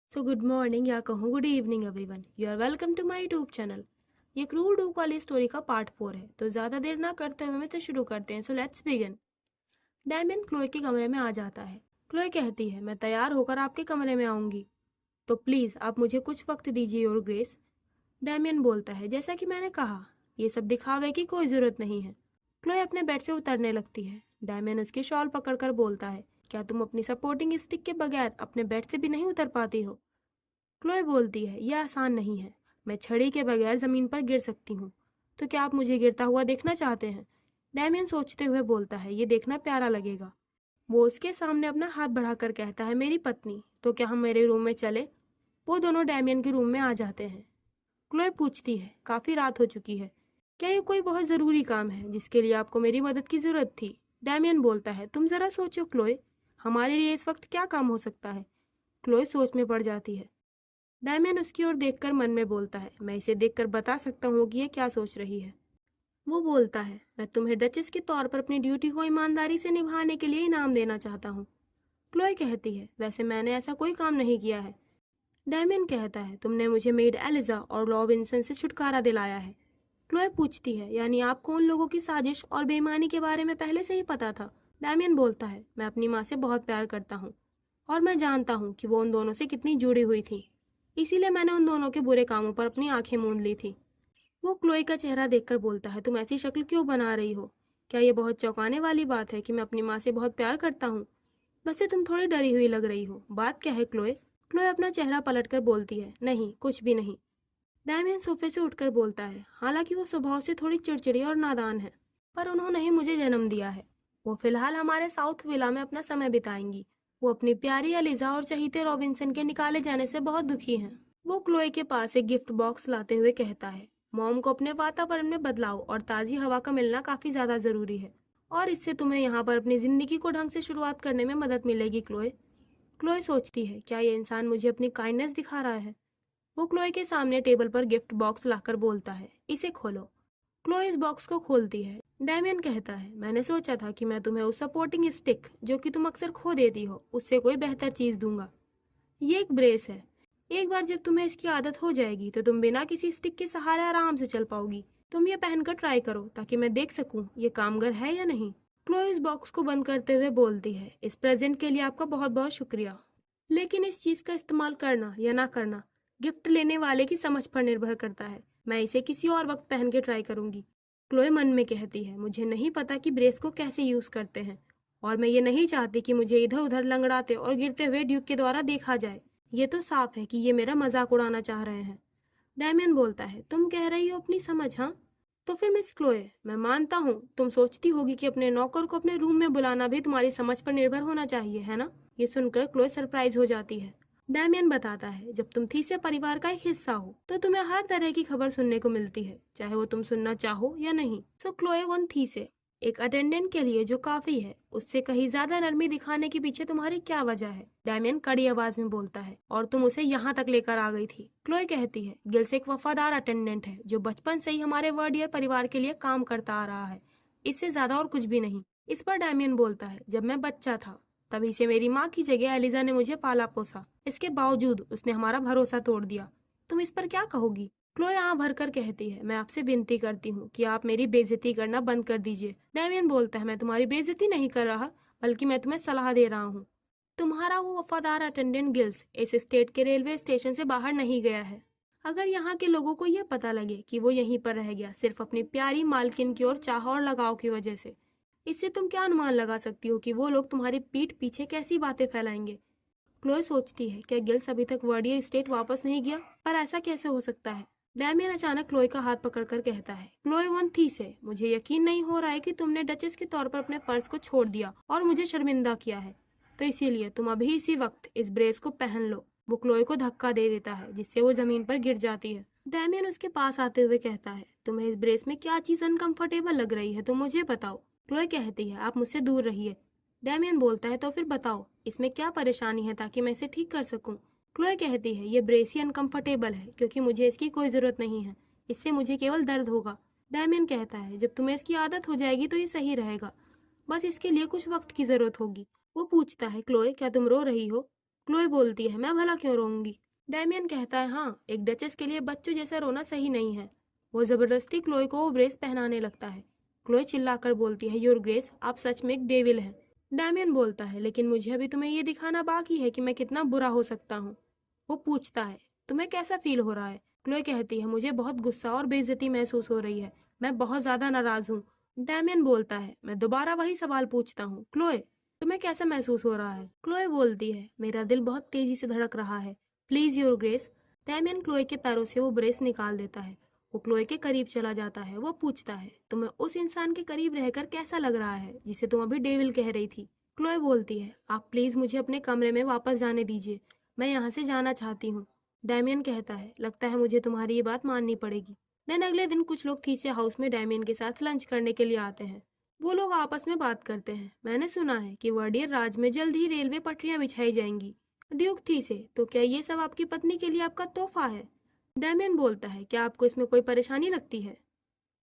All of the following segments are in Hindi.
सो गुड मॉर्निंग या कहूँ good evening everyone, you are welcome to my YouTube channel. ये क्रूर डूक वाली स्टोरी का पार्ट 4 है, तो ज़्यादा देर ना करते हुए हम इसे शुरू करते हैं। So let's begin. Damian Chloe के कमरे में आ जाता है। क्लोए कहती है, मैं तैयार होकर आपके कमरे में आऊँगी, तो प्लीज़ आप मुझे कुछ वक्त दीजिए योर ग्रेस। डैमियन बोलता है, जैसा कि मैंने कहा, ये सब दिखावे की कोई ज़रूरत नहीं है। क्लोए अपने बेड से उतरने लगती है। डैमियन उसकी शॉल पकड़कर बोलता है, क्या तुम अपनी सपोर्टिंग स्टिक के बगैर अपने बेड से भी नहीं उतर पाती हो? क्लोए बोलती है, यह आसान नहीं है। मैं छड़ी के बगैर जमीन पर गिर सकती हूँ। तो क्या आप मुझे गिरता हुआ देखना चाहते हैं? डैमियन सोचते हुए बोलता है, ये देखना प्यारा लगेगा। वो उसके सामने अपना हाथ बढ़ाकर कहता है, मेरी पत्नी, तो क्या हम मेरे रूम में चले? वो दोनों डैमियन के रूम में आ जाते हैं। क्लोए पूछती है, काफी रात हो चुकी है, क्या ये कोई बहुत जरूरी काम है जिसके लिए आपको मेरी मदद की जरूरत थी? डैमियन बोलता है, तुम जरा सोचो क्लोए, हमारे लिए इस वक्त क्या काम हो सकता है? क्लोए सोच में पड़ जाती है। डैमियन उसकी ओर देखकर मन में बोलता है, मैं इसे देखकर बता सकता हूँ कि ये क्या सोच रही है। वो बोलता है, मैं तुम्हें डचेस के तौर पर अपनी ड्यूटी को ईमानदारी से निभाने के लिए इनाम देना चाहता हूँ। क्लोए कहती है, वैसे मैंने ऐसा कोई काम नहीं किया है। डैमियन कहता है, तुमने मुझे मेड एलिजा और रॉबिन्सन से छुटकारा दिलाया है। क्लोए पूछती है, यानी आपको उन लोगों की साजिश और बेईमानी के बारे में पहले से ही पता था? डैमियन बोलता है, मैं अपनी माँ से बहुत प्यार करता हूँ और मैं जानता हूँ कि वो उन दोनों से कितनी जुड़ी हुई थी, इसीलिए मैंने उन दोनों के बुरे कामों पर अपनी आंखें मूंद ली थी। वो क्लोई का चेहरा देखकर बोलता है, तुम ऐसी शक्ल क्यों बना रही हो? क्या ये बहुत चौंकाने वाली बात है कि मैं अपनी माँ से बहुत प्यार करता हूँ? वैसे तुम थोड़ी डरी हुई लग रही हो, बात क्या है क्लोए? क्लोए अपना चेहरा पलटकर बोलती है, नहीं कुछ भी नहीं। डैमियन सोफे से उठकर बोलता है, हालांकि वो स्वभाव से थोड़ी चिड़चिड़ी और नादान है, पर उन्होंने ही मुझे जन्म दिया है। वो फिलहाल हमारे साउथ विला में अपना समय बिताएंगी। वो अपनी प्यारी एलिजा और चहीते रॉबिन्सन के निकाले जाने से बहुत दुखी हैं। वो क्लोए के पास एक गिफ्ट बॉक्स लाते हुए कहता है, मॉम को अपने वातावरण में बदलाव और ताज़ी हवा का मिलना काफ़ी ज़्यादा ज़रूरी है, और इससे तुम्हें यहाँ पर अपनी ज़िंदगी को ढंग से शुरुआत करने में मदद मिलेगी क्लोए। क्लोए सोचती है, क्या ये इंसान मुझे अपनी काइंडनेस दिखा रहा है? वो क्लोए के सामने टेबल पर गिफ्ट बॉक्स लाकर बोलता है, इसे खोलो। क्लोए इस बॉक्स को खोलती है। डैमियन कहता है, मैंने सोचा था कि मैं तुम्हें उस सपोर्टिंग स्टिक जो कि तुम अक्सर खो देती हो, उससे कोई बेहतर चीज दूंगा। ये एक ब्रेस है। एक बार जब तुम्हें इसकी आदत हो जाएगी तो तुम बिना किसी स्टिक के सहारे आराम से चल पाओगी। तुम ये पहनकर ट्राई करो ताकि मैं देख सकूं ये कामगर है या नहीं। क्लोए इस बॉक्स को बंद करते हुए बोलती है, इस प्रेजेंट के लिए आपका बहुत बहुत शुक्रिया, लेकिन इस चीज का इस्तेमाल करना या ना करना गिफ्ट लेने वाले की समझ पर निर्भर करता है। मैं इसे किसी और वक्त पहन के ट्राई करूंगी। क्लोए मन में कहती है, मुझे नहीं पता कि ब्रेस को कैसे यूज करते हैं, और मैं ये नहीं चाहती कि मुझे इधर उधर लंगड़ाते और गिरते हुए ड्यूक के द्वारा देखा जाए। ये तो साफ है कि ये मेरा मजाक उड़ाना चाह रहे हैं। डैमियन बोलता है, तुम कह रही हो अपनी समझ, हाँ? तो फिर मिस क्लोए, मैं मानता हूँ तुम सोचती होगी कि अपने नौकर को अपने रूम में बुलाना भी तुम्हारी समझ पर निर्भर होना चाहिए, है ना? ये सुनकर क्लोए सरप्राइज हो जाती है। डैमियन बताता है, जब तुम थीसे परिवार का एक हिस्सा हो तो तुम्हें हर तरह की खबर सुनने को मिलती है, चाहे वो तुम सुनना चाहो या नहीं। सो क्लोए वन थीसे एक अटेंडेंट के लिए जो काफी है, उससे कहीं ज्यादा नरमी दिखाने के पीछे तुम्हारी क्या वजह है? डैमियन कड़ी आवाज में बोलता है, और तुम उसे यहाँ तक लेकर आ गई थी। क्लोए कहती है, गिल्स एक वफादार अटेंडेंट है जो बचपन से ही हमारे वर्डियर परिवार के लिए काम करता आ रहा है, इससे ज्यादा और कुछ भी नहीं। इस पर डैमियन बोलता है, जब मैं बच्चा था तभी से मेरी माँ की जगह एलिजा ने मुझे पाला पोसा, इसके बावजूद उसने हमारा भरोसा तोड़ दिया। तुम इस पर क्या कहोगी? क्लोए आंख भरकर कहती है, मैं आपसे विनती करती हूँ कि आप मेरी बेइज्जती करना बंद कर दीजिए। डैमियन बोलता है, मैं तुम्हारी बेइज्जती नहीं कर रहा, बल्कि मैं तुम्हें सलाह दे रहा हूँ। तुम्हारा वो वफादार अटेंडेंट गिल्स इस स्टेट के रेलवे स्टेशन से बाहर नहीं गया है। अगर यहाँ के लोगों को यह पता लगे कि वो यहीं पर रह गया सिर्फ अपनी प्यारी मालकिन की ओर चाह और लगाव की वजह से, इससे तुम क्या अनुमान लगा सकती हो कि वो लोग तुम्हारी पीठ पीछे कैसी बातें फैलाएंगे? क्लोए सोचती है, क्या गिल्स अभी तक वर्डियर स्टेट वापस नहीं गया? पर ऐसा कैसे हो सकता है? डैमियन अचानक क्लोए का हाथ पकड़कर कहता है, क्लोए वन थी से मुझे यकीन नहीं हो रहा है कि तुमने डचेस के तौर पर अपने पर्स को छोड़ दिया और मुझे शर्मिंदा किया है, तो इसीलिए तुम अभी इसी वक्त इस ब्रेस को पहन लो। वो क्लोए को धक्का दे देता है जिससे वो जमीन पर गिर जाती है। डैमियन उसके पास आते हुए कहता है, तुम्हें इस ब्रेस में क्या चीज अनकंफर्टेबल लग रही है तो मुझे बताओ। क्लोए कहती है, आप मुझसे दूर रहिए। डैमियन बोलता है, तो फिर बताओ इसमें क्या परेशानी है ताकि मैं इसे ठीक कर सकूं। क्लोए कहती है, ये ब्रेस ही अनकंफर्टेबल है क्योंकि मुझे इसकी कोई जरूरत नहीं है, इससे मुझे केवल दर्द होगा। डैमियन कहता है, जब तुम्हें इसकी आदत हो जाएगी तो ये सही रहेगा, बस इसके लिए कुछ वक्त की जरूरत होगी। वो पूछता है, क्लोए क्या तुम रो रही हो? क्लोई बोलती है, मैं भला क्यों रोऊंगी? डैमियन कहता है, हाँ, एक डचेस के लिए बच्चों जैसा रोना सही नहीं है। वो जबरदस्ती क्लोई को वो ब्रेस पहनाने लगता है। क्लोई चिल्लाकर बोलती है, योर ग्रेस, आप सच में एक डेविल हैं। डैमियन बोलता है, लेकिन मुझे अभी तुम्हें ये दिखाना बाकी है कि मैं कितना बुरा हो सकता हूँ। वो पूछता है, तुम्हें कैसा फील हो रहा है? क्लोई कहती है, मुझे बहुत गुस्सा और बेइज्जती महसूस हो रही है। मैं बहुत ज्यादा नाराज हूँ। डैमियन बोलता है, मैं दोबारा वही सवाल पूछता हूँ, क्लोई, तुम्हें कैसा महसूस हो रहा है? क्लोई बोलती है, मेरा दिल बहुत तेजी से धड़क रहा है। Please your grace. Damian Chloe के पैरों से वो ब्रेस निकाल देता है। वो क्लोई के करीब चला जाता है। वो पूछता है, तुम्हें उस इंसान के करीब रहकर कैसा लग रहा है जिसे तुम अभी डेविल कह रही थी? क्लोई बोलती है, आप प्लीज मुझे अपने कमरे में वापस जाने दीजिए, मैं यहाँ से जाना चाहती हूँ। डैमियन कहता है, लगता है मुझे तुम्हारी ये बात माननी पड़ेगी। देन अगले दिन कुछ लोग थीसे हाउस में डैमियन के साथ लंच करने के लिए आते हैं। वो लोग आपस में बात करते हैं। मैंने सुना है कि वर्डियर राज में जल्द ही रेलवे पटरियां बिछाई जाएंगी। ड्यूक थीसे, तो क्या ये सब आपकी पत्नी के लिए आपका तोहफा है? डैमियन बोलता है, क्या आपको इसमें कोई परेशानी लगती है?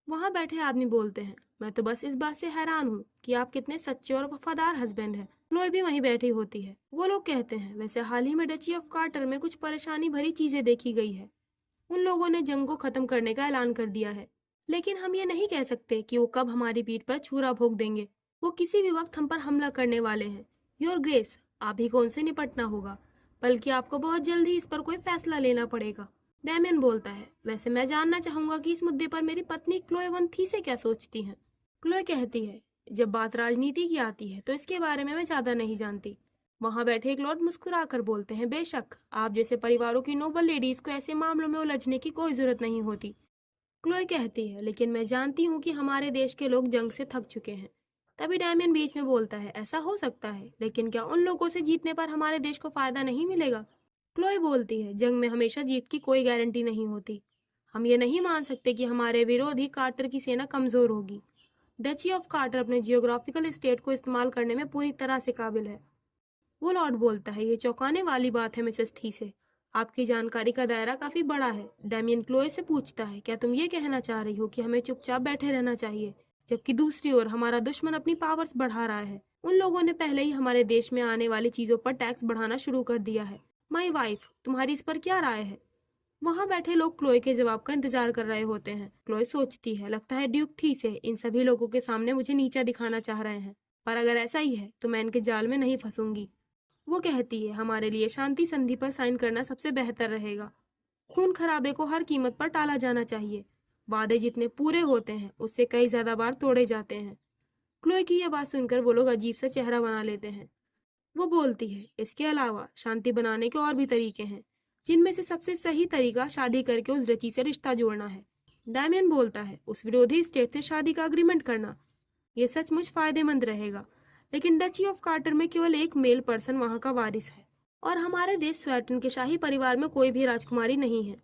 वहां बैठे आदमी बोलते हैं, मैं तो बस इस बात से हैरान हूँ कि आप कितने सच्चे और वफादार हस्बैंड हैं। क्लोई भी वहीं बैठी होती है। वो लोग कहते हैं, वैसे हाल ही में डची ऑफ कार्टर में कुछ परेशानी भरी चीजें देखी गई है। उन लोगों ने जंग को खत्म करने का ऐलान कर दिया है, लेकिन हम ये नहीं कह सकते कि वो कब हमारी पीठ पर छुरा भोंक देंगे। वो किसी भी वक्त हम पर हमला करने वाले हैं। योर ग्रेस, आप ही को उनसे निपटना होगा, बल्कि आपको बहुत जल्द ही इस पर कोई फैसला लेना पड़ेगा। डैमियन बोलता है, वैसे मैं जानना चाहूंगा कि इस मुद्दे पर मेरी पत्नी क्लोए वन थी से क्या सोचती हैं। क्लोए कहती है, जब बात राजनीति की आती है तो इसके बारे में मैं ज्यादा नहीं जानती। वहां बैठे एक लॉर्ड मुस्कुराकर बोलते हैं, बेशक, आप जैसे परिवारों की नोबल लेडीज को ऐसे मामलों में उलझने की कोई जरूरत नहीं होती। क्लोई कहती है, लेकिन मैं जानती हूँ कि हमारे देश के लोग जंग से थक चुके हैं। तभी डैमियन बीच में बोलता है, ऐसा हो सकता है, लेकिन क्या उन लोगों से जीतने पर हमारे देश को फायदा नहीं मिलेगा? क्लोई बोलती है, जंग में हमेशा जीत की कोई गारंटी नहीं होती। हम ये नहीं मान सकते कि हमारे विरोधी कार्टर की सेना कमजोर होगी। डची ऑफ कार्टर अपने जियोग्राफिकल स्टेट को इस्तेमाल करने में पूरी तरह से काबिल है। वो लॉर्ड बोलता है, ये चौंकाने वाली बात है मिसेस थीसे, आपकी जानकारी का दायरा काफी बड़ा है। डैमियन क्लोए से पूछता है, क्या तुम ये कहना चाह रही हो कि हमें चुपचाप बैठे रहना चाहिए, जबकि दूसरी ओर हमारा दुश्मन अपनी पावर्स बढ़ा रहा है? उन लोगों ने पहले ही हमारे देश में आने वाली चीजों पर टैक्स बढ़ाना शुरू कर दिया है। माई वाइफ, तुम्हारी इस पर क्या राय है? वहां बैठे लोग क्लोए के जवाब का इंतजार कर रहे होते हैं। क्लोए सोचती है, लगता है ड्यूक थीसे इन सभी लोगों के सामने मुझे नीचा दिखाना चाह रहे हैं, पर अगर ऐसा ही है तो मैं इनके जाल में नहीं फंसूंगी। वो कहती है, हमारे लिए शांति संधि पर साइन करना सबसे बेहतर रहेगा। खून खराबे को हर कीमत पर टाला जाना चाहिए। वादे जितने पूरे होते हैं उससे कई ज्यादा बार तोड़े जाते हैं। क्लोई की यह बात सुनकर वो लोग अजीब सा चेहरा बना लेते हैं। वो बोलती है, इसके अलावा शांति बनाने के और भी तरीके हैं, जिनमें से सबसे सही तरीका शादी करके उस रची से रिश्ता जोड़ना है। डैमियन बोलता है, उस विरोधी स्टेट से शादी का अग्रीमेंट करना, ये सचमुच फायदेमंद रहेगा, लेकिन डची ऑफ कार्टर में केवल एक मेल पर्सन वहां का वारिस है, और हमारे देश स्वेटन के शाही परिवार में कोई भी राजकुमारी नहीं है।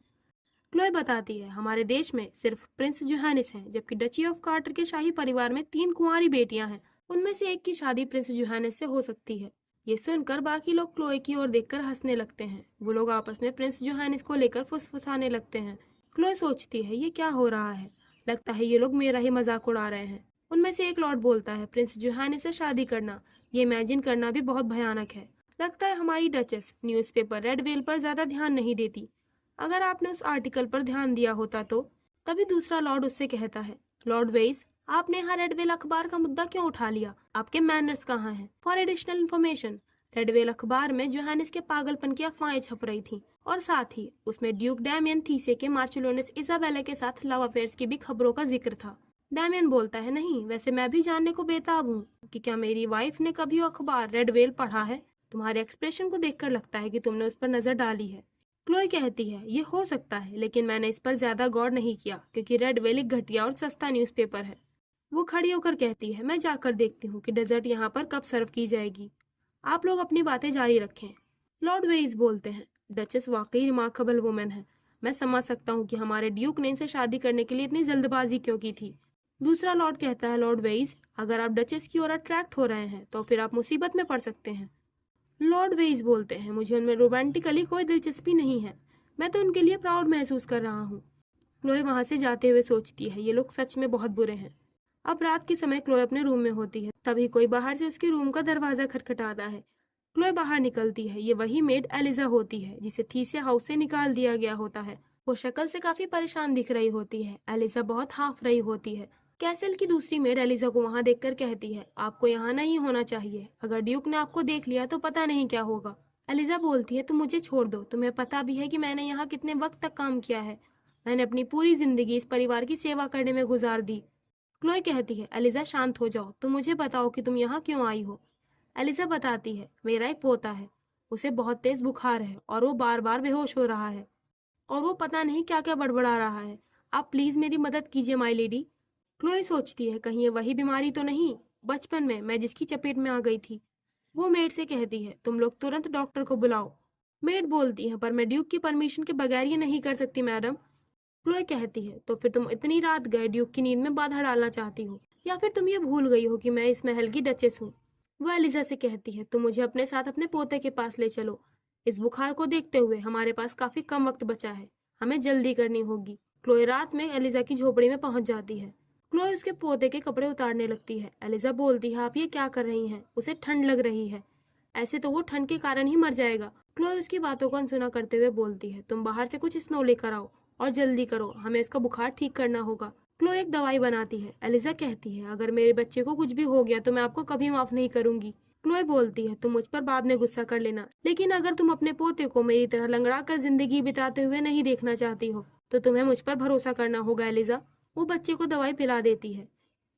क्लोए बताती है, हमारे देश में सिर्फ प्रिंस जोहानिस हैं, जबकि डची ऑफ कार्टर के शाही परिवार में 3 कुंवारी बेटियां हैं। उनमें से एक की शादी प्रिंस जोहानिस से हो सकती है। ये सुनकर बाकी लोग क्लोए की ओर देखकर हंसने लगते हैं। वो लोग आपस में प्रिंस जोहानिस को लेकर फुसफुसाने लगते हैं। क्लोए सोचती है, ये क्या हो रहा है? लगता है ये लोग मेरा ही मजाक उड़ा रहे हैं। उनमें से एक लॉर्ड बोलता है, प्रिंस जोहानिस से शादी करना, ये इमेजिन करना भी बहुत भयानक है। लगता है हमारी डचेस न्यूज़पेपर रेड वेल पर ज्यादा ध्यान नहीं देती। अगर आपने उस आर्टिकल पर ध्यान दिया होता तो। तभी दूसरा लॉर्ड उससे कहता है, लॉर्ड वेइस, आपने यहाँ रेडवेल अखबार का मुद्दा क्यों उठा लिया? आपके मैनर्स कहाँ हैं? फॉर एडिशनल इन्फॉर्मेशन, रेडवेल अखबार में जोहानिस के पागलपन की अफवाहें छप रही थी, और साथ ही उसमें ड्यूक डैमियन थीसे के मार्चुलोनिस इजाबेला के साथ लव अफेयर्स की भी खबरों का जिक्र था। डैमियन बोलता है, नहीं, वैसे मैं भी जानने को बेताब हूँ कि क्या मेरी वाइफ ने कभी वो अखबार रेडवेल पढ़ा है। तुम्हारे एक्सप्रेशन को देखकर लगता है कि तुमने उस पर नजर डाली है। क्लोई कहती है, ये हो सकता है, लेकिन मैंने इस पर ज्यादा गौर नहीं किया, क्योंकि रेडवेल एक घटिया और सस्ता न्यूज़पेपर है। वो खड़ी होकर कहती है, मैं जाकर देखती हूँ कि डेजर्ट यहाँ पर कब सर्व की जाएगी। आप लोग अपनी बातें जारी रखें। लॉर्ड वेइस बोलते हैं, डचेस वाकई रिमार्केबल वुमेन है। मैं समझ सकता हूँ कि हमारे ड्यूक ने इनसे शादी करने के लिए इतनी जल्दबाजी क्यों की थी। दूसरा लॉर्ड कहता है, लॉर्ड वेइस, अगर आप डचेस की ओर अट्रैक्ट हो रहे हैं तो फिर आप मुसीबत में पड़ सकते हैं। लॉर्ड वेइस बोलते हैं, मुझे उनमें रोमांटिकली कोई दिलचस्पी नहीं है, मैं तो उनके लिए प्राउड महसूस कर रहा हूँ। क्लोए वहां से जाते हुए सोचती है, ये लोग सच में बहुत बुरे हैं। अब रात के समय क्लोए अपने रूम में होती है, तभी कोई बाहर से उसके रूम का दरवाजा खटखटाता है। क्लोए बाहर निकलती है। ये वही मेड एलिजा होती है जिसे थीसिया हाउस से निकाल दिया गया होता है। वो शक्ल से काफी परेशान दिख रही होती है। एलिजा बहुत हाफ रही होती है। कैसल की दूसरी मेड एलिजा को वहां देखकर कहती है, आपको यहाँ नहीं होना चाहिए। अगर ड्यूक ने आपको देख लिया तो पता नहीं क्या होगा। एलिजा बोलती है, तुम मुझे छोड़ दो। तुम्हें पता भी है कि मैंने यहाँ कितने वक्त तक काम किया है। मैंने अपनी पूरी जिंदगी इस परिवार की सेवा करने में गुजार दी। क्लोए कहती है, एलिजा शांत हो जाओ। तुम मुझे बताओ कि तुम यहाँ क्यों आई हो। एलिजा बताती है, मेरा एक पोता है। उसे बहुत तेज बुखार है और वो बार बार बेहोश हो रहा है और वो पता नहीं क्या क्या बड़बड़ा रहा है। आप प्लीज मेरी मदद कीजिए माय लेडी। क्लोए सोचती है, कहीं ये वही बीमारी तो नहीं बचपन में मैं जिसकी चपेट में आ गई थी। वो मेड से कहती है, तुम लोग तुरंत डॉक्टर को बुलाओ। मेड बोलती है, पर मैं ड्यूक की परमिशन के बगैर ये नहीं कर सकती मैडम। क्लोए कहती है, तो फिर तुम इतनी रात गए ड्यूक की नींद में बाधा डालना चाहती हो, या फिर तुम ये भूल गई हो कि मैं इस महल की डचेस हूँ। वो एलिजा से कहती है, तुम मुझे अपने साथ अपने पोते के पास ले चलो। इस बुखार को देखते हुए हमारे पास काफी कम वक्त बचा है। हमें जल्दी करनी होगी। क्लोए रात में एलिजा की झोपड़ी में पहुंच जाती है। क्लोए उसके पोते के कपड़े उतारने लगती है। एलिजा बोलती है, आप ये क्या कर रही हैं? उसे ठंड लग रही है। ऐसे तो वो ठंड के कारण ही मर जाएगा। क्लोए उसकी बातों को अनसुना करते हुए बोलती है, तुम बाहर से कुछ स्नो लेकर आओ और जल्दी करो, हमें इसका बुखार ठीक करना होगा। क्लोए एक दवाई बनाती है। एलिजा कहती है, अगर मेरे बच्चे को कुछ भी हो गया तो मैं आपको कभी माफ नहीं करूंगी। क्लोए बोलती है, तुम मुझ पर बाद में गुस्सा कर लेना, लेकिन अगर तुम अपने पोते को मेरी तरह लंगड़ा कर जिंदगी बिताते हुए नहीं देखना चाहती हो तो तुम्हें मुझ पर भरोसा करना होगा एलिजा। वो बच्चे को दवाई पिला देती है।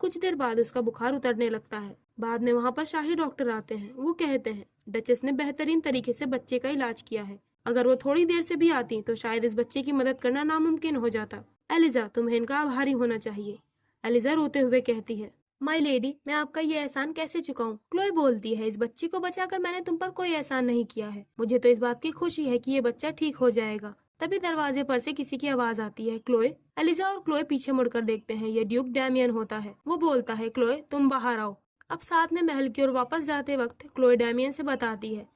कुछ देर बाद उसका बुखार उतरने लगता है। बाद में वहाँ पर शाही डॉक्टर आते हैं। वो कहते हैं, डचेस ने बेहतरीन तरीके से बच्चे का इलाज किया है। अगर वो थोड़ी देर से भी आती तो शायद इस बच्चे की मदद करना नामुमकिन हो जाता। एलिजा, तुम्हें इनका आभारी होना चाहिए। एलिजा रोते हुए कहती है, माय लेडी, मैं आपका ये एहसान कैसे चुकाऊं? क्लोए बोलती है, इस बच्चे को बचाकर मैंने तुम पर कोई एहसान नहीं किया है। मुझे तो इस बात की खुशी है कि ये बच्चा ठीक हो जाएगा। तभी दरवाजे पर से किसी की आवाज आती है। क्लोए। एलिजा और क्लोए पीछे मुड़कर देखते हैं। ये ड्यूक डैमियन होता है। वो बोलता है, क्लोए तुम बाहर आओ। अब साथ में महल की ओर वापस जाते वक्त क्लोए डैमियन से बताती है,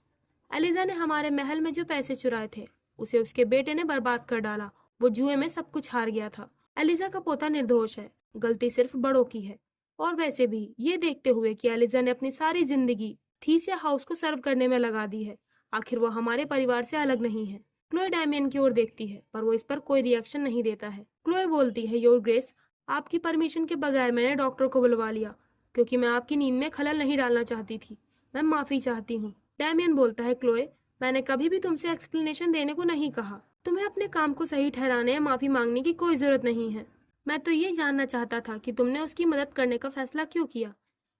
एलिजा ने हमारे महल में जो पैसे चुराए थे उसे उसके बेटे ने बर्बाद कर डाला। वो जुए में सब कुछ हार गया था। एलिजा का पोता निर्दोष है। गलती सिर्फ बड़ों की है। और वैसे भी ये देखते हुए कि एलिजा ने अपनी सारी जिंदगी थीसिया हाउस को सर्व करने में लगा दी है, आखिर वो हमारे परिवार से अलग नहीं है। क्लोए डैमियन की ओर देखती है पर वो इस पर कोई रिएक्शन नहीं देता है। क्लोए बोलती है, योर ग्रेस, आपकी परमिशन के बगैर मैंने डॉक्टर को बुलवा लिया क्योंकि मैं आपकी नींद में खलल नहीं डालना चाहती थी। मैं माफी चाहती हूँ। डैमियन बोलता है, क्लोए मैंने कभी भी तुमसे एक्सप्लेनेशन देने को नहीं कहा। तुम्हें अपने काम को सही ठहराने या माफी मांगने की कोई जरूरत नहीं है। मैं तो ये जानना चाहता था कि तुमने उसकी मदद करने का फैसला क्यों किया।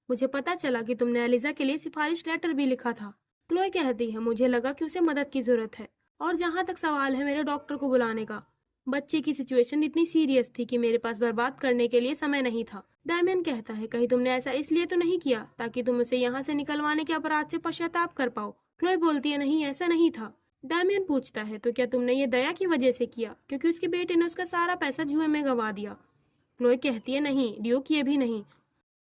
मुझे पता चला कि तुमने एलिजा के लिए सिफारिश लेटर भी लिखा था। क्लोए कहती है, मुझे लगा कि उसे मदद की जरूरत है। और जहाँ तक सवाल है मेरे डॉक्टर को बुलाने का, बच्चे की सिचुएशन इतनी सीरियस थी कि मेरे पास बर्बाद करने के लिए समय नहीं था। डैमियन कहता है, कहीं तुमने ऐसा इसलिए तो नहीं किया ताकि तुम उसे यहाँ से निकलवाने के अपराध से पश्चाताप कर पाओ। क्लोए बोलती है, नहीं ऐसा नहीं था। डैमियन पूछता है, तो क्या तुमने ये दया की वजह से किया क्योंकि उसके बेटे ने उसका सारा पैसा जुए में गंवा दिया? क्लोए कहती है, नहीं ड्यूक, ये भी नहीं।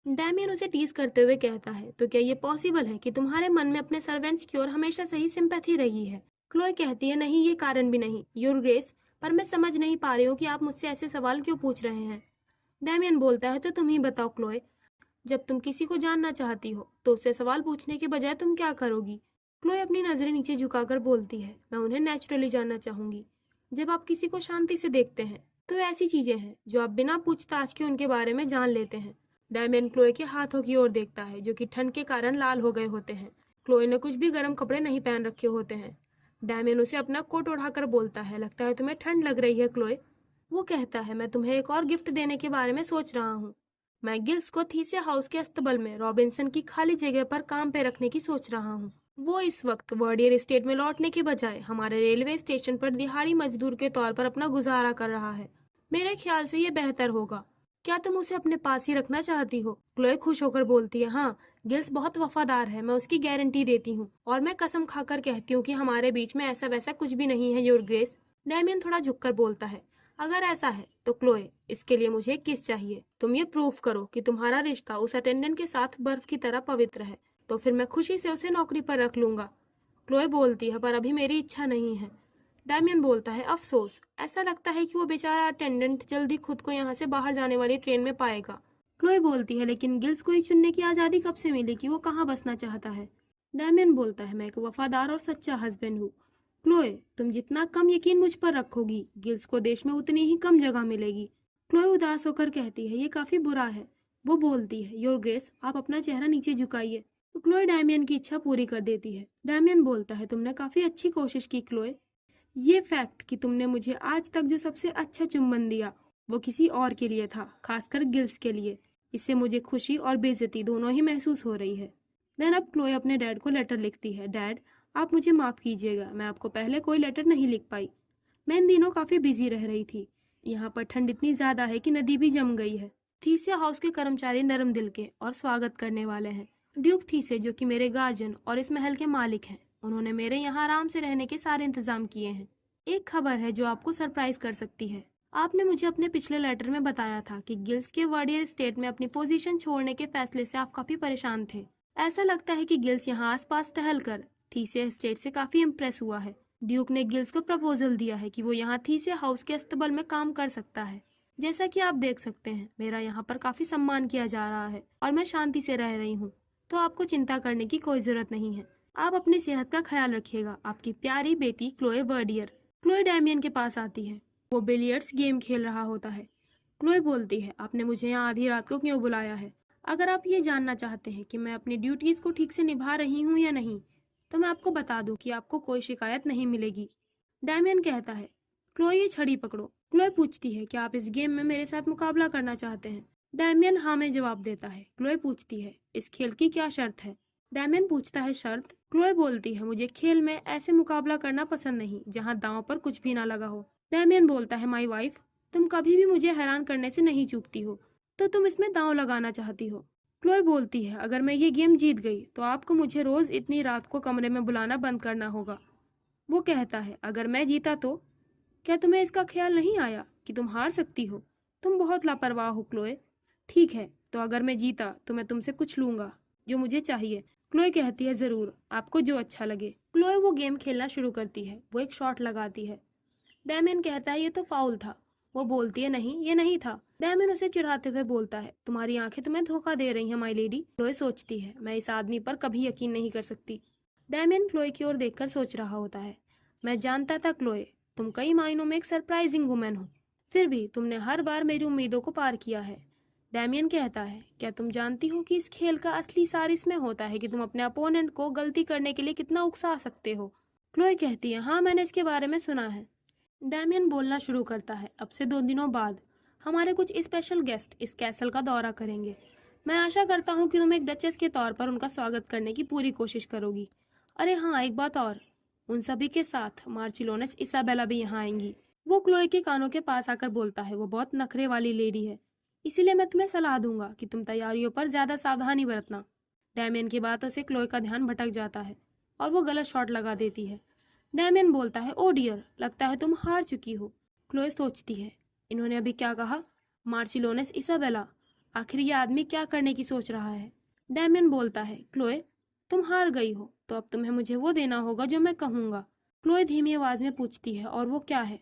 डैमियन उसे टीज करते हुए कहता है, तो क्या ये पॉसिबल है कि तुम्हारे मन में अपने सर्वेंट्स की ओर हमेशा से ही सिंपैथी रही है? क्लोए कहती है, नहीं ये कारण भी नहीं योर ग्रेस, पर मैं समझ नहीं पा रही हूँ कि आप मुझसे ऐसे सवाल क्यों पूछ रहे हैं। डैमियन बोलता है, तो तुम ही बताओ क्लोए, जब तुम किसी को जानना चाहती हो तो उससे सवाल पूछने के बजाय तुम क्या करोगी? क्लोए अपनी नजरें नीचे झुकाकर बोलती है, मैं उन्हें नेचुरली जानना चाहूंगी। जब आप किसी को शांति से देखते हैं तो ऐसी चीजें हैं जो आप बिना पूछताछ के उनके बारे में जान लेते हैं। डैमियन क्लोए के हाथों की ओर देखता है जो कि ठंड के कारण लाल हो गए होते हैं। क्लोए ने कुछ भी गर्म कपड़े नहीं पहन रखे होते हैं। डैमियन उसे अपना कोट उड़ाकर बोलता है, लगता है तुम्हें ठंड लग रही है क्लोए। वो कहता है, मैं तुम्हें एक और गिफ्ट देने के बारे में सोच रहा हूँ। मैं गिल्स को थीसिया हाउस के अस्तबल में रॉबिन्सन की खाली जगह पर काम पे रखने की सोच रहा हूँ। वो इस वक्त वर्डियर स्टेट में लौटने के बजाय हमारे रेलवे स्टेशन पर दिहाड़ी मजदूर के तौर पर अपना गुजारा कर रहा है। मेरे ख्याल से ये बेहतर होगा। क्या तुम उसे अपने पास ही रखना चाहती हो? क्लोए खुश होकर बोलती है, हाँ, गिल्स बहुत वफादार है, मैं उसकी गारंटी देती हूँ और मैं कसम खाकर कहती हूँ कि हमारे बीच में ऐसा वैसा कुछ भी नहीं है योर ग्रेस। डैमियन थोड़ा झुककर बोलता है, अगर ऐसा है तो क्लोए, इसके लिए मुझे एक किस चाहिए। तुम ये प्रूफ करो कि तुम्हारा रिश्ता उस अटेंडेंट के साथ बर्फ की तरह पवित्र है, तो फिर मैं खुशी से उसे नौकरी पर रख लूंगा। क्लोए बोलती है, पर अभी मेरी इच्छा नहीं है। डैमियन बोलता है, अफसोस, ऐसा लगता है कि वो बेचारा अटेंडेंट जल्दी खुद को यहाँ से बाहर जाने वाली ट्रेन में पाएगा। क्लोए बोलती है, लेकिन गिल्स को ही चुनने की आज़ादी कब से मिली कि वो कहाँ बसना चाहता है? डैमियन बोलता है, मैं एक वफादार और सच्चा हस्बैंड हूँ। क्लोए, तुम जितना कम यकीन मुझ पर रखोगी, गिल्स को देश में उतनी ही कम जगह मिलेगी। क्लोए उदास होकर कहती है, ये काफी बुरा है। वो बोलती है, योर ग्रेस, आप अपना चेहरा नीचे झुकाइए। तो क्लोए डैमियन की इच्छा पूरी कर देती है। डैमियन बोलता है, तुमने काफी अच्छी कोशिश की क्लोए। ये फैक्ट कि तुमने मुझे आज तक जो सबसे अच्छा चुम्बन दिया वो किसी और के लिए था, खासकर गिल्स के लिए। इससे मुझे खुशी और बेइज्जती दोनों ही महसूस हो रही है। देन अब क्लोए अपने डैड को लेटर लिखती है, डैड, आप मुझे माफ़ कीजिएगा, मैं आपको पहले कोई लेटर नहीं लिख पाई। मैं इन दिनों काफ़ी बिजी रह रही थी। यहाँ पर ठंड इतनी ज़्यादा है कि नदी भी जम गई है। थीसिया हाउस के कर्मचारी नरम दिल के और स्वागत करने वाले हैं। ड्यूक थीसे, जो कि मेरे गार्जियन और इस महल के मालिक हैं, उन्होंने मेरे यहाँ आराम से रहने के सारे इंतजाम किए हैं। एक खबर है जो आपको सरप्राइज कर सकती है। आपने मुझे अपने पिछले लेटर में बताया था कि गिल्स के वार्डियर स्टेट में अपनी पोजीशन छोड़ने के फैसले से आप काफी परेशान थे। ऐसा लगता है कि गिल्स यहाँ आसपास टहलकर थीसे स्टेट से काफी इम्प्रेस हुआ है। ड्यूक ने गिल्स को प्रपोजल दिया है कि वो यहाँ थीसे हाउस के अस्तबल में काम कर सकता है। जैसा कि आप देख सकते हैं, मेरा यहाँ पर काफी सम्मान किया जा रहा है और मैं शांति से रह रही हूँ, तो आपको चिंता करने की कोई जरूरत नहीं है। आप अपनी सेहत का ख्याल रखिएगा। आपकी प्यारी बेटी क्लोए वर्डियर। क्लोए डैमियन के पास आती है। वो बिलियर्ड्स गेम खेल रहा होता है। क्लोए बोलती है, आपने मुझे यहाँ आधी रात को क्यों बुलाया है? अगर आप ये जानना चाहते हैं कि मैं अपनी ड्यूटीज को ठीक से निभा रही हूँ या नहीं, तो मैं आपको बता दूं कि आपको कोई शिकायत नहीं मिलेगी। डैमियन कहता है, क्लोए ये छड़ी पकड़ो। क्लोए पूछती है, क्या आप इस गेम में मेरे साथ मुकाबला करना चाहते हैं? डैमियन हाँ में जवाब देता है। क्लोए पूछती है, इस खेल की क्या शर्त है? डैमियन पूछता है, शर्त? क्लोए बोलती है, मुझे खेल में ऐसे मुकाबला करना पसंद नहीं जहाँ दांव पर कुछ भी ना लगा हो। डैमियन बोलता है, माई वाइफ, तुम कभी भी मुझे हैरान करने से नहीं चूकती हो, तो तुम इसमें दांव लगाना चाहती हो। क्लोए बोलती है, अगर मैं ये गेम जीत गई तो आपको मुझे रोज इतनी रात को कमरे में बुलाना बंद करना होगा। वो कहता है, अगर मैं जीता तो? क्या तुम्हें इसका ख्याल नहीं आया कि तुम हार सकती हो? तुम बहुत लापरवाह हो क्लोए। ठीक है, तो अगर मैं जीता तो मैं तुमसे कुछ लूंगा जो मुझे चाहिए। क्लोए कहती है, जरूर, आपको जो अच्छा लगे। क्लोए वो गेम खेलना शुरू करती है। वो एक शॉट लगाती है। डैमियन कहता है, ये तो फाउल था। वो बोलती है, नहीं, ये नहीं था। डैमियन उसे चिढ़ाते हुए बोलता है, तुम्हारी आंखें तुम्हें धोखा दे रही हैं माई लेडी। क्लोए सोचती है, मैं इस आदमी पर कभी यकीन नहीं कर सकती। डैमियन क्लोए की ओर देखकर सोच रहा होता है, मैं जानता था क्लोए, तुम कई मायनों में एक सरप्राइजिंग वुमेन हो, फिर भी तुमने हर बार मेरी उम्मीदों को पार किया है। डैमियन कहता है, क्या तुम जानती हो कि इस खेल का असली सार इसमें होता है कि तुम अपने अपोनेंट को गलती करने के लिए कितना उकसा सकते हो? क्लोए कहती है, हाँ, मैंने इसके बारे में सुना है। डैमियन बोलना शुरू करता है, अब से 2 दिनों बाद हमारे कुछ स्पेशल गेस्ट इस कैसल का दौरा करेंगे। मैं आशा करता हूँ कि तुम एक डचेस के तौर पर उनका स्वागत करने की पूरी कोशिश करोगी। अरे हाँ, एक बात और, उन सभी के साथ मार्चिलोनेस इसाबेला भी यहाँ आएंगी। वो क्लोए के कानों के पास आकर बोलता है, वो बहुत नखरे वाली लेडी है, इसीलिए मैं तुम्हें सलाह दूंगा कि तुम तैयारियों पर ज्यादा सावधानी बरतना। डैमियन की बातों से क्लोए का ध्यान भटक जाता है और वो गलत शॉट लगा देती है। डैमियन बोलता है, ओ डियर, लगता है तुम हार चुकी हो। क्लोए सोचती है, इन्होंने अभी क्या कहा? मार्चिलोनेस इसाबेला, आखिर ये आदमी क्या करने की सोच रहा है? डैमियन बोलता है, क्लोए, तुम हार गई हो तो अब तुम्हें मुझे वो देना होगा जो मैं कहूँगा। क्लोए धीमी आवाज में पूछती है, और वो क्या है?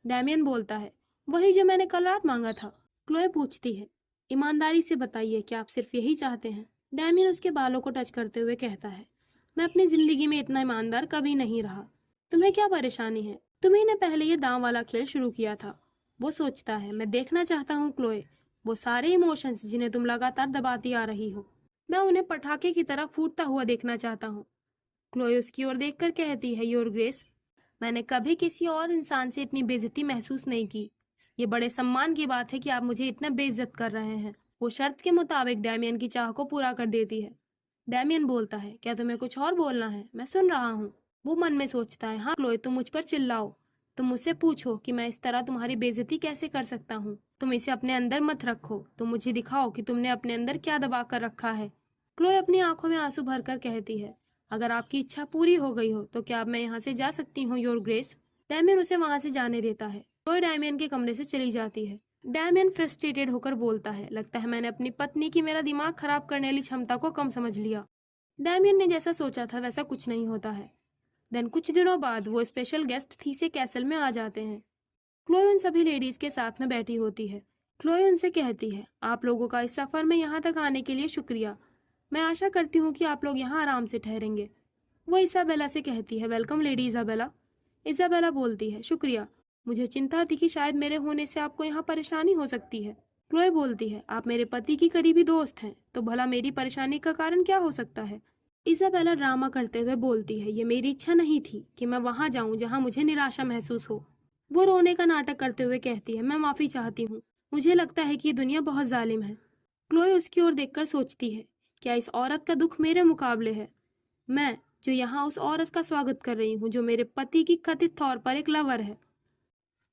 डैमियन बोलता है, वही जो मैंने कल रात मांगा था। क्लोए पूछती है, ईमानदारी से बताइए, क्या आप सिर्फ यही चाहते हैं? डैमियन उसके बालों को टच करते हुए कहता है, मैं अपनी जिंदगी में इतना ईमानदार कभी नहीं रहा। तुम्हें क्या परेशानी है? तुम्ही ने पहले ये दांव वाला खेल शुरू किया था। वो सोचता है, मैं देखना चाहता हूँ क्लोए, वो सारे इमोशंस जिन्हें तुम लगातार दबाती आ रही हो, मैं उन्हें पटाखे की तरह फूटता हुआ देखना चाहता हूँ। क्लोए उसकी ओर देखकर कहती है, योर ग्रेस, मैंने कभी किसी और इंसान से इतनी बेइज्जती महसूस नहीं की। ये बड़े सम्मान की बात है कि आप मुझे इतना बेइज्जत कर रहे हैं। वो शर्त के मुताबिक डैमियन की चाह को पूरा कर देती है। डैमियन बोलता है, क्या तुम्हें कुछ और बोलना है? मैं सुन रहा हूँ। वो मन में सोचता है, हाँ क्लोए, तुम मुझ पर चिल्लाओ, तुम मुझसे पूछो कि मैं इस तरह तुम्हारी बेइज्जती कैसे कर सकता हूँ। तुम इसे अपने अंदर मत रखो, तुम मुझे दिखाओ कि तुमने अपने अंदर क्या दबा कर रखा है। क्लोए अपनी आंखों में आंसू भरकर कहती है, अगर आपकी इच्छा पूरी हो गई हो तो क्या अब मैं यहाँ से जा सकती हूँ योर ग्रेस? डैमियन उसे वहां से जाने देता है। क्लोए डैमियन के कमरे से चली जाती है। डैमियन फ्रस्ट्रेटेड होकर बोलता है, लगता है मैंने अपनी पत्नी की मेरा दिमाग खराब करने वाली क्षमता को कम समझ लिया। डैमियन ने जैसा सोचा था वैसा कुछ नहीं होता है। देन कुछ दिनों बाद वो स्पेशल गेस्ट थीसे कैसल में आ जाते हैं। क्लोए उन सभी लेडीज के साथ में बैठी होती है। क्लोए उनसे कहती है, आप लोगों का इस सफर में यहाँ तक आने के लिए शुक्रिया। मैं आशा करती हूँ कि आप लोग यहाँ आराम से ठहरेंगे। वो इसाबेला से कहती है, वेलकम लेडी इसाबेला। इसाबेला बोलती है, शुक्रिया। मुझे चिंता थी कि शायद मेरे होने से आपको यहाँ परेशानी हो सकती है। क्लोए बोलती है, आप मेरे पति की करीबी दोस्त हैं, तो भला मेरी परेशानी का कारण क्या हो सकता है? इसाबेला ड्रामा करते हुए बोलती है, ये मेरी इच्छा नहीं थी कि मैं वहाँ जाऊँ जहाँ मुझे निराशा महसूस हो। वो रोने का नाटक करते हुए कहती है, मैं माफ़ी चाहती हूँ। मुझे लगता है कि ये दुनिया बहुत जालिम है। क्लोए उसकी ओर देखकर सोचती है, क्या इस औरत का दुख मेरे मुकाबले है? मैं जो यहाँ उस औरत का स्वागत कर रही हूँ जो मेरे पति की कथित तौर पर एक लवर है।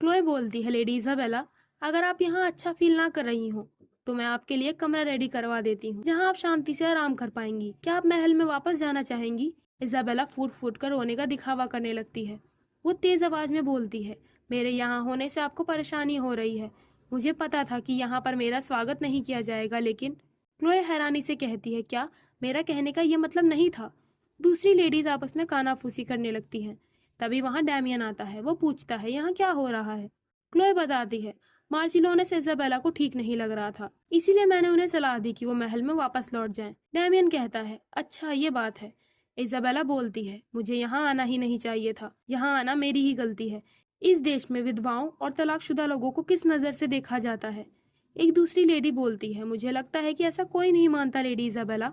क्लोए बोलती है, लेडी इजाबेला, अगर आप यहाँ अच्छा फील ना कर रही हो तो मैं आपके लिए कमरा रेडी करवा देती हूँ जहाँ आप शांति से आराम कर पाएंगी। क्या आप महल में वापस जाना चाहेंगी? इजाबेला फूट फूट कर रोने का दिखावा करने लगती है। वो तेज आवाज में बोलती है, मेरे यहाँ होने से आपको परेशानी हो रही है। मुझे पता था कि यहाँ पर मेरा स्वागत नहीं किया जाएगा, लेकिन क्लोए हैरानी से कहती है, क्या मेरा कहने का ये मतलब नहीं था? दूसरी लेडीज आपस में कानाफूसी करने लगती हैं। तभी वहाँ डैमियन आता है। वो पूछता है, यहाँ क्या हो रहा है? क्लोए बताती है, मार्सिलोने से इजाबेला को ठीक नहीं लग रहा था, इसीलिए मैंने उन्हें सलाह दी कि वो महल में वापस लौट जाएं। डैमियन कहता है, अच्छा ये बात है। इजाबेला बोलती है, मुझे यहाँ आना ही नहीं चाहिए था। यहाँ आना मेरी ही गलती है। इस देश में विधवाओं और तलाकशुदा लोगों को किस नज़र से देखा जाता है? एक दूसरी लेडी बोलती है, मुझे लगता है कि ऐसा कोई नहीं मानता लेडी इजाबेला।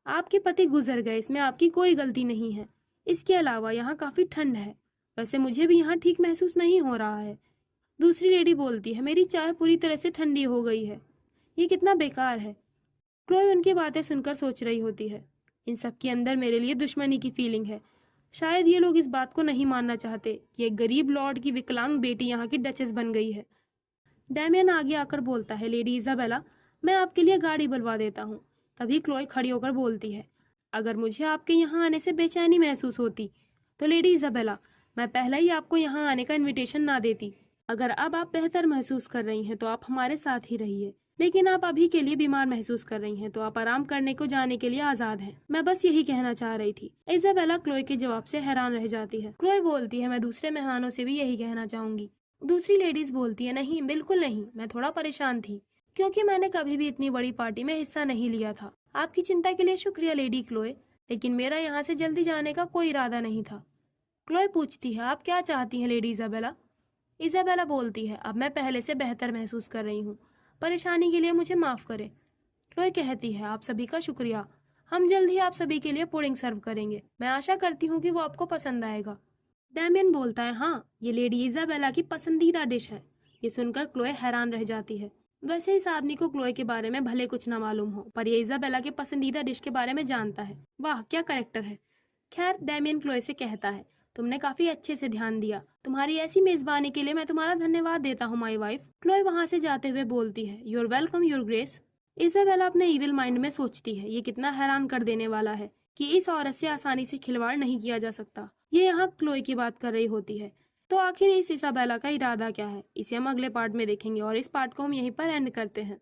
आपके पति गुजर गए, इसमें आपकी कोई गलती नहीं है। इसके अलावा यहाँ काफ़ी ठंड है। वैसे मुझे भी यहाँ ठीक महसूस नहीं हो रहा है। दूसरी लेडी बोलती है, मेरी चाय पूरी तरह से ठंडी हो गई है। ये कितना बेकार है। क्लोए उनकी बातें सुनकर सोच रही होती है, इन सब के अंदर मेरे लिए दुश्मनी की फीलिंग है। शायद ये लोग इस बात को नहीं मानना चाहते कि एक गरीब लॉर्ड की विकलांग बेटी यहाँ की डचेस बन गई है। डैमियन आगे आकर बोलता है, लेडी इजाबेला, मैं आपके लिए गाड़ी बुलवा देता हूँ। तभी क्लोए खड़ी होकर बोलती है, अगर मुझे आपके यहाँ आने से बेचैनी महसूस होती तो लेडी इजाबेला, मैं पहले ही आपको यहाँ आने का इनविटेशन ना देती। अगर अब आप बेहतर महसूस कर रही हैं तो आप हमारे साथ ही रहिए, लेकिन आप अभी के लिए बीमार महसूस कर रही हैं तो आप आराम करने को जाने के लिए आजाद हैं। मैं बस यही कहना चाह रही थी। इजाबेला क्लोए के जवाब से हैरान रह जाती है। क्लोए बोलती है, मैं दूसरे मेहमानों से भी यही कहना चाहूंगी। दूसरी लेडीज बोलती है, नहीं बिल्कुल नहीं, मैं थोड़ा परेशान थी क्योंकि मैंने कभी भी इतनी बड़ी पार्टी में हिस्सा नहीं लिया था। आपकी चिंता के लिए शुक्रिया लेडी क्लोए, लेकिन मेरा यहाँ से जल्दी जाने का कोई इरादा नहीं था। क्लोए पूछती है, आप क्या चाहती हैं लेडी इजाबेला? इजाबेला बोलती है, अब मैं पहले से बेहतर महसूस कर रही हूँ। परेशानी के लिए मुझे माफ़ करें। क्लोए कहती है, आप सभी का शुक्रिया। हम जल्द ही आप सभी के लिए पुडिंग सर्व करेंगे। मैं आशा करती हूँ कि वो आपको पसंद आएगा। डैमियन बोलता है, हाँ, ये लेडी इजाबेला की पसंदीदा डिश है। ये सुनकर क्लोए हैरान रह जाती है। वैसे इस आदमी को क्लोए के बारे में भले कुछ ना मालूम हो, पर ये इजाबेला के पसंदीदा डिश के बारे में जानता है। वाह, क्या कैरेक्टर है। खैर, डैमियन क्लोए से कहता है, तुमने काफी अच्छे से ध्यान दिया। तुम्हारी ऐसी मेजबानी के लिए मैं तुम्हारा धन्यवाद देता हूँ माई वाइफ। क्लोए वहां से जाते हुए बोलती है, you're welcome your grace. Isabella अपने इविल माइंड में सोचती है, ये कितना हैरान कर देने वाला है कि इस औरत से आसानी से खिलवाड़ नहीं किया जा सकता। ये यहाँ क्लोए की बात कर रही होती है। तो आखिर इस इसाबेला का इरादा क्या है, इसे हम अगले पार्ट में देखेंगे और इस पार्ट को हम यहीं पर एंड करते हैं।